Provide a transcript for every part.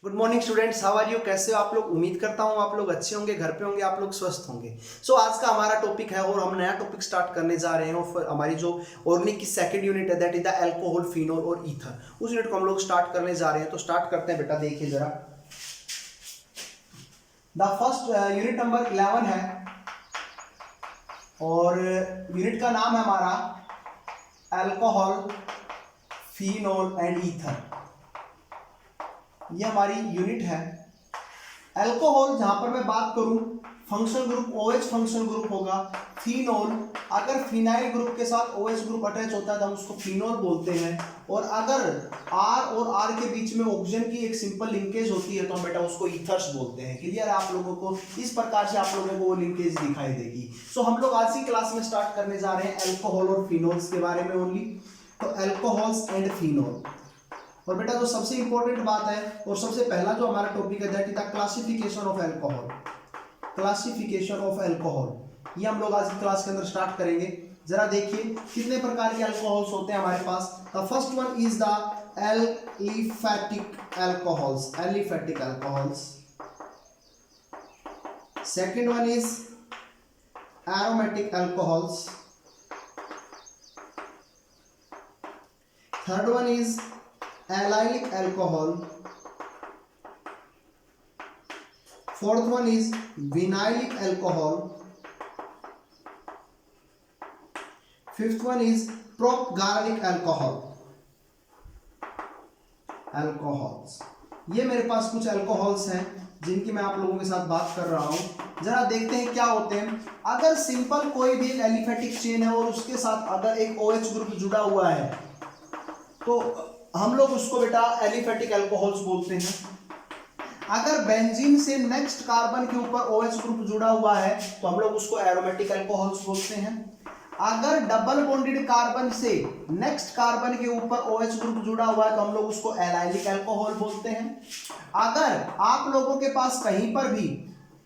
Good morning students, how are you? कैसे हो आप लोग? उम्मीद करता हूँ आप लोग अच्छे होंगे, घर पे होंगे, आप लोग स्वस्थ होंगे। सो आज का हमारा टॉपिक है और हम नया टॉपिक स्टार्ट करने जा रहे हैं। और हमारी जो ऑर्गेनिक की सेकंड यूनिट है that is the alcohol, phenol और ईथर, उस यूनिट को हम लोग स्टार्ट करने जा रहे हैं। तो स्टार्ट करते हैं बेटा, देखिए जरा। द फर्स्ट यूनिट नंबर 11 है और यूनिट का नाम है हमारा अल्कोहल, फिनोल एंड ईथर। ये हमारी यूनिट है। अल्कोहल जहां पर मैं बात करूं, functional group OH functional group होगा। फिनोल, अगर फिनाइल ग्रुप के साथ OH ग्रुप अटैच होता है तो हम उसको फिनोल बोलते हैं। और अगर R और R के बीच में ऑक्सीजन की एक सिंपल लिंकेज होती है तो हम बेटा उसको ईथर्स बोलते हैं। क्लियर है आप लोगों को? इस प्रकार से आप लोगों को वो लिंकेज दिखाई देगी। सो हम लोग आज की क्लास में स्टार्ट करने जा रहे हैं अल्कोहल और फिनोल्स के बारे में ओनली। तो अल्कोहल्स एंड फिनोल। और बेटा जो सबसे इंपॉर्टेंट बात है और सबसे पहला जो हमारा टॉपिक है that is the classification of alcohol. Classification of alcohol, ये हम लोग आज की क्लास के अंदर स्टार्ट करेंगे। जरा देखिए कितने प्रकार के अल्कोहल्स होते हैं हमारे पास। The first one is the aliphatic alcohols, aliphatic alcohols. Second one is aromatic alcohols. Third one is allylic alcohol. Fourth one is vinylic alcohol. Fifth one is propargylic alcohol. Alcohols, ये मेरे पास कुछ alcohols हैं जिनकी मैं आप लोगों के साथ बात कर रहा हूं। जरा देखते हैं क्या होते हैं। अगर सिंपल कोई भी एक एलिफेटिक चेन है और उसके साथ अगर एक OH ग्रुप जुड़ा हुआ है तो हम लोग उसको बेटा एलिफेटिक अल्कोहल्स बोलते हैं। अगर बेंजीन से नेक्स्ट कार्बन के ऊपर OH ग्रुप जुड़ा हुआ है तो हम लोग उसको एरोमेटिक अल्कोहल्स बोलते हैं। अगर डबल बॉन्डेड कार्बन से नेक्स्ट कार्बन के ऊपर OH ग्रुप जुड़ा हुआ है तो हम लोग उसको एलाइलिक अल्कोहल बोलते हैं। अगर आप लोगों के पास कहीं पर भी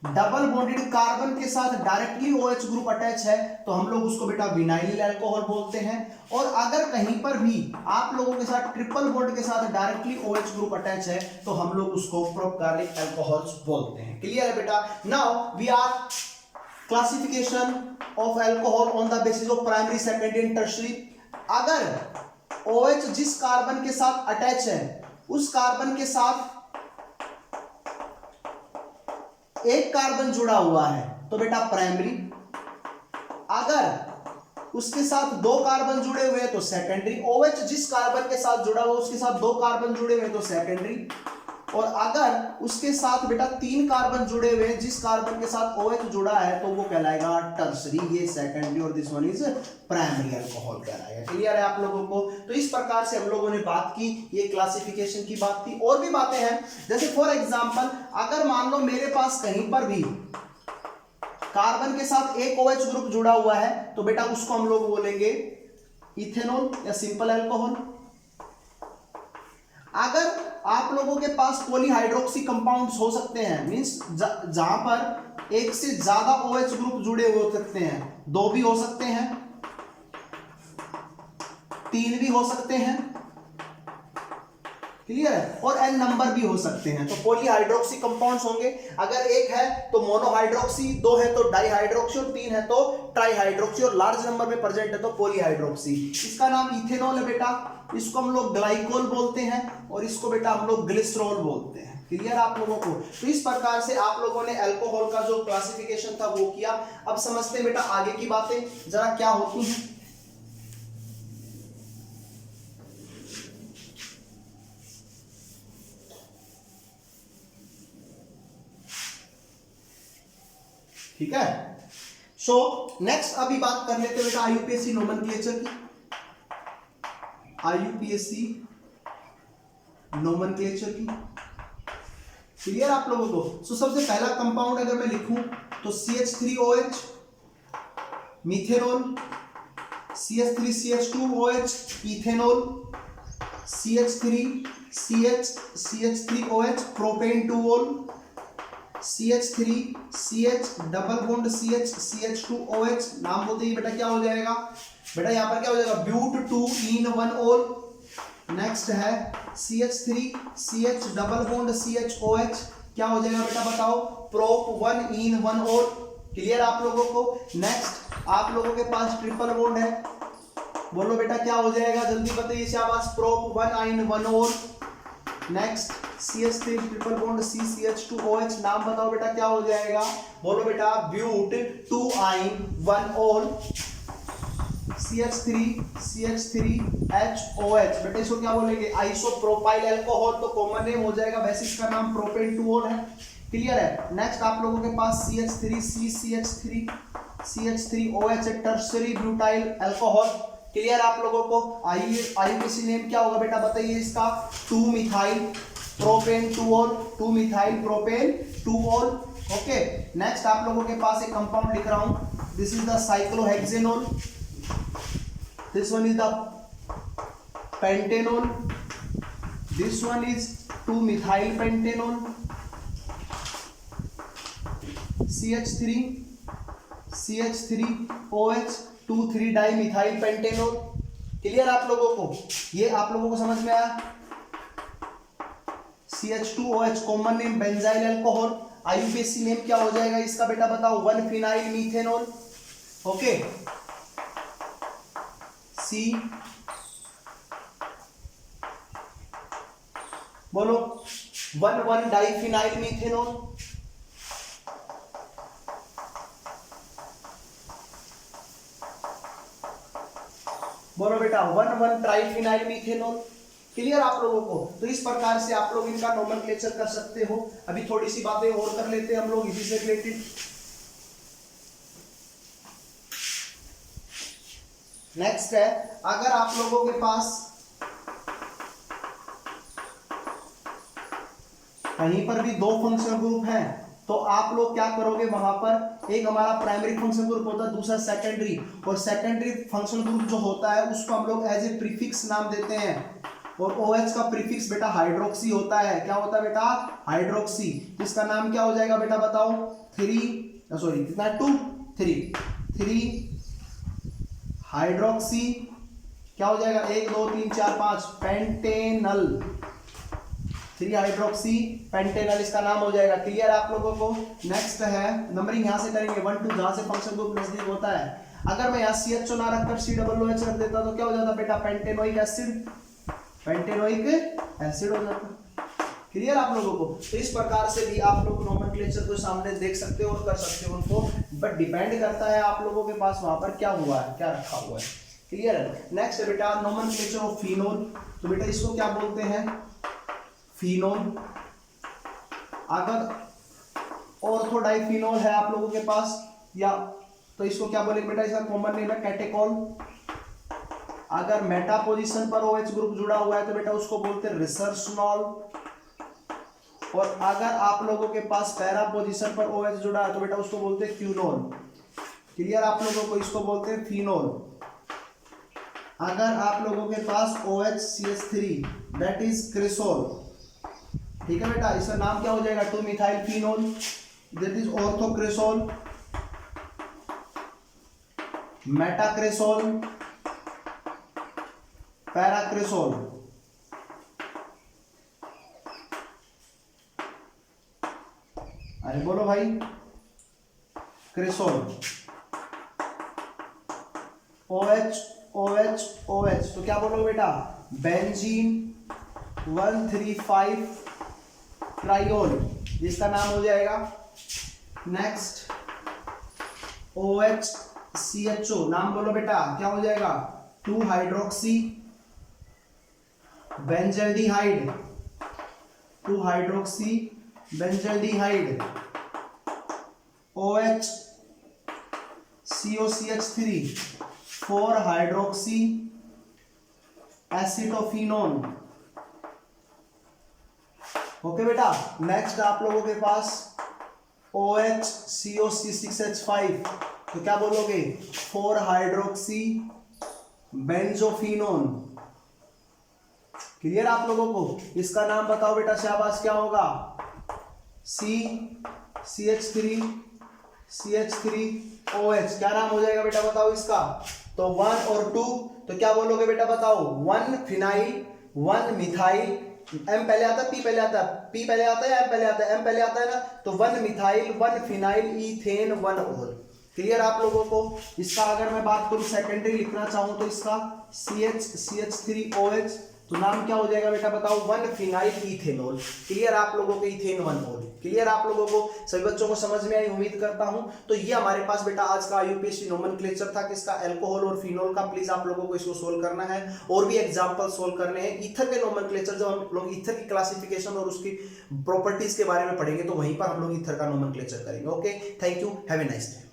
डबल बॉन्डेड कार्बन के साथ डायरेक्टली OH ग्रुप अटैच है तो हम लोग उसको बेटा विनाइलिक अल्कोहल बोलते हैं। और अगर कहीं पर भी आप लोगों के साथ ट्रिपल बॉन्ड के साथ डायरेक्टली OH ग्रुप अटैच है तो हम लोग उसको प्रोपैरिक अल्कोहल्स बोलते हैं। क्लियर है बेटा? Now we are classification of alcohol on the basis of primary, secondary and tertiary. अगर OH जिस कार्बन के साथ अटैच है उस कार्बन के साथ एक कार्बन जुड़ा हुआ है तो बेटा प्राइमरी। अगर उसके साथ दो कार्बन जुड़े हुए हैं तो सेकेंडरी। OH जिस कार्बन के साथ जुड़ा हुआ है उसके साथ दो कार्बन जुड़े हुए हैं तो सेकेंडरी। और अगर उसके साथ बेटा तीन कार्बन जुड़े हुए हैं, जिस कार्बन के साथ OH जुड़ा है तो वो कहलाएगा टर्सरी, ये सेकेंडरी। और this one is primary alcohol कहलाएगा। क्लियर है आप लोगों को? तो इस प्रकार से हम लोगों ने बात की, ये क्लासिफिकेशन की बात थी। और भी बातें हैं, जैसे फॉर एग्जांपल अगर मान लो मेरे पास कहीं पर भी कार्बन के साथ एक OH ग्रुप जुड़ा हुआ है तो बेटा उसको हम लोग बोलेंगे इथेनॉल या सिंपल अल्कोहल। अगर आप लोगों के पास पॉलीहाइड्रोक्सी कंपाउंड्स हो सकते हैं, मींस जहां पर एक से ज्यादा OH ग्रुप जुड़े हुए हो सकते हैं, दो भी हो सकते हैं, तीन भी हो सकते हैं, क्लियर है, और n नंबर भी हो सकते हैं, तो पॉलीहाइड्रोक्सी कंपाउंड्स होंगे। अगर एक है तो मोनोहाइड्रोक्सी, दो है तो डाइहाइड्रोक्सी और तीन है तो ट्राइहाइड्रोक्सी, और लार्ज नंबर में प्रेजेंट है तो पॉलीहाइड्रोक्सी। इसका नाम इथेनॉल है बेटा। इसको हम लोग ग्लाइकोल बोलते हैं और इसको बेटा हम लोग ग्लिसरॉल बोलते हैं। क्लियर आप लोगों को? तो इस प्रकार से आप लोगों ने अल्कोहल का जो क्लासिफिकेशन था वो किया। अब समझते हैं बेटा आगे की बातें जरा क्या होती हैं। ठीक है, सो नेक्स्ट अभी बात कर लेते हैं बेटा IUPAC नोमेनक्लेचर की। IUPAC नोमेनक्लेचर की क्लियर आप लोगों को? सो सबसे पहला कंपाउंड अगर मैं लिखूं तो CH3OH, methanol, CH3CH2OH, ethanol, CH3OH, propane 2OL, CH3CH double bond CH2OH, नाम बोलते ही बेटा क्या हो जाएगा? बेटा यहाँ पर क्या हो जाएगा? ब्यूट 2 इन 1 ओल, नेक्स्ट है CH3 CH double bond CHOH, क्या हो जाएगा बेटा बताओ, प्रोप 1 इन 1 और। क्लियर आप लोगों को। नेक्स्ट आप लोगों के पास ट्रिपल बॉन्ड है, बोलो बेटा क्या हो जाएगा, जल्दी बताइए शाबाश, प्रोप 1 इन 1 और। Next CH3 triple bond CCH2OH, नाम बताओ बेटा क्या हो जाएगा, बोलो बेटा ब्यूट 2 इन 1 और। CH3HOH, बेटा इसको क्या बोलेंगे, आइसोप्रोपाइल अल्कोहल, तो कॉमन नेम हो जाएगा, वैसे इसका नाम प्रोपेन 2 है। क्लियर है। नेक्स्ट आप लोगों के पास CH3OH tertiary butyl alcohol. Clear आप लोगों को। आईयूपीएसी नेम क्या होगा बेटा बताइए इसका, 2 मिथाइल प्रोपेन 2 और, 2 मिथाइल प्रोपेन 2 और। ओके। नेक्स्ट आप लोगों के पास एक कंपाउंड लिख रहा हूं, this is the cyclohexanol, this one is the pentanol, this one is 2-methyl pentanol, CH3OH 2,3-dimethyl pentanol। Clear आप लोगों को, ये आप लोगों को समझ में आया। CH2OH common name benzyl alcohol, IUPAC name क्या हो जाएगा इसका बेटा बताओ, 1-phenyl methanol। ओके। C बोलो 1,1-diphenyl methanol। बोलो बेटा 1,1-triphenyl methanol। क्लियर आप लोगों को। तो इस प्रकार से आप लोग इनका नोमेनक्लेचर कर सकते हो। अभी थोड़ी सी बातें और कर लेते हैं हम लोग इसी से रिलेटेड। नेक्स्ट है, अगर आप लोगों के पास कहीं पर भी 2 फंक्शनल ग्रुप हैं तो आप लोग क्या करोगे, वहां पर एक हमारा प्राइमरी फंक्शनल ग्रुप होता है, दूसरा सेकेंडरी, और सेकेंडरी फंक्शनल ग्रुप जो होता है उसको हम लोग एज ए प्रीफिक्स नाम देते हैं। और OH का प्रीफिक्स बेटा हाइड्रोक्सी होता है। क्या होता है बेटा, हाइड्रोक्सी। इसका नाम क्या हो जाएगा बेटा बताओ, 3 हाइड्रोक्सी, क्या हो जाएगा, 1 2 3 4 5 पेंटेनल, 3 हाइड्रोक्सी पेंटेनल इसका नाम हो जाएगा। क्लियर आप लोगों को। नेक्स्ट है, नंबरिंग यहां से करेंगे 1 2, जहां से फंक्शन ग्रुप नजदीक होता है। अगर मैं यहाँ CHO ना रखकर COOH रख देता तो क्या हो जाता बेटा, पेंटेनोइक एसिड, पेंटेनोइक एसिड हो जाता। क्लियर आप लोगों को। तो इस प्रकार से भी आप लोग नोमेनक्लेचर को सामने देख सकते हो और कर सकते हो उनको, बट डिपेंड करता है आप लोगों के पास वहां पर क्या हुआ है, क्या रखा हुआ है। क्लियर है। नेक्स्ट है बेटा नोमेनक्लेचर ऑफ फिनोल। तो बेटा इसको क्या बोलते हैं, फिनोल। अगर ऑर्थोडाइफिनोल है आप लोगों के पास, या तो इसको क्या बोलेंगे बेटा, इसका कॉमन नेम है कैटेकॉल। अगर मेटा पोजीशन पर OH ग्रुप जुड़ा हुआ है तो बेटा उसको बोलते हैं रिसर्सनॉल। और अगर आप लोगों के पास पैरा पोजीशन पर OH जुड़ा है तो बेटा उसको बोलते हैं क्यूनोल। क्लियर आप लोगों को, इसको बोलते हैं फिनोल। अगर आप लोगों के पास OH CH3 that is cresol. ठीक है बेटा, इसका नाम क्या हो जाएगा, 2-methyl phenol that is ऑर्थोक्रिसोल, metacresol, पैराक्रिसोल। अरे बोलो भाई, क्रिसोल, OH OH OH, तो क्या बोलोगे बेटा, बेंजीन 1,3,5 ट्राइओल, जिसका नाम हो जाएगा। नेक्स्ट OH CHO, नाम बोलो बेटा क्या हो जाएगा, 2 hydroxy benzaldehyde, 2 hydroxy benzaldehyde. OH COCH3 4 hydroxy acetophenone. Okay बेटा। नेक्स्ट आप लोगों के पास OH COC6H5, तो क्या बोलोगे, 4 हाइड्रोक्सी बेंजोफिनोन। क्लियर आप लोगों को। इसका नाम बताओ बेटा शाबाश, क्या होगा, CH3OH, क्या नाम हो जाएगा बेटा बताओ इसका, तो 1 और 2, तो क्या बोलोगे बेटा बताओ, 1-phenyl 1 मिथाइल, एम पहले आता है, पी पहले आता है, पी पहले आता है या एम पहले आता है, एम पहले आता है ना, तो 1 मिथाइल 1 फिनाइल ईथेन 1 ओल। क्लियर आप लोगों को। इसका अगर मैं बात करूं सेकेंडरी लिखना चाहूं तो इसका CH3OH, तो नाम क्या हो जाएगा बेटा बताओ, 1 फिनाइल इथेनॉल। क्लियर आप लोगों को, इथेन 1 ओल। क्लियर आप लोगों को, सभी बच्चों को समझ में आई उम्मीद करता हूं। तो ये हमारे पास बेटा आज का IUPAC नोमेनक्लेचर था किसका, अल्कोहल और फिनोल का। प्लीज आप लोगों को इसको सोल्व करना है और भी एग्जांपल सोल्व करने हैं। ईथर के नोमेनक्लेचर जब हम लोग ईथर की क्लासिफिकेशन और उसकी प्रॉपर्टीज के बारे में पढ़ेंगे तो वहीं पर हम लोग ईथर का नोमेनक्लेचर करेंगे। Okay, thank you, have a nice day.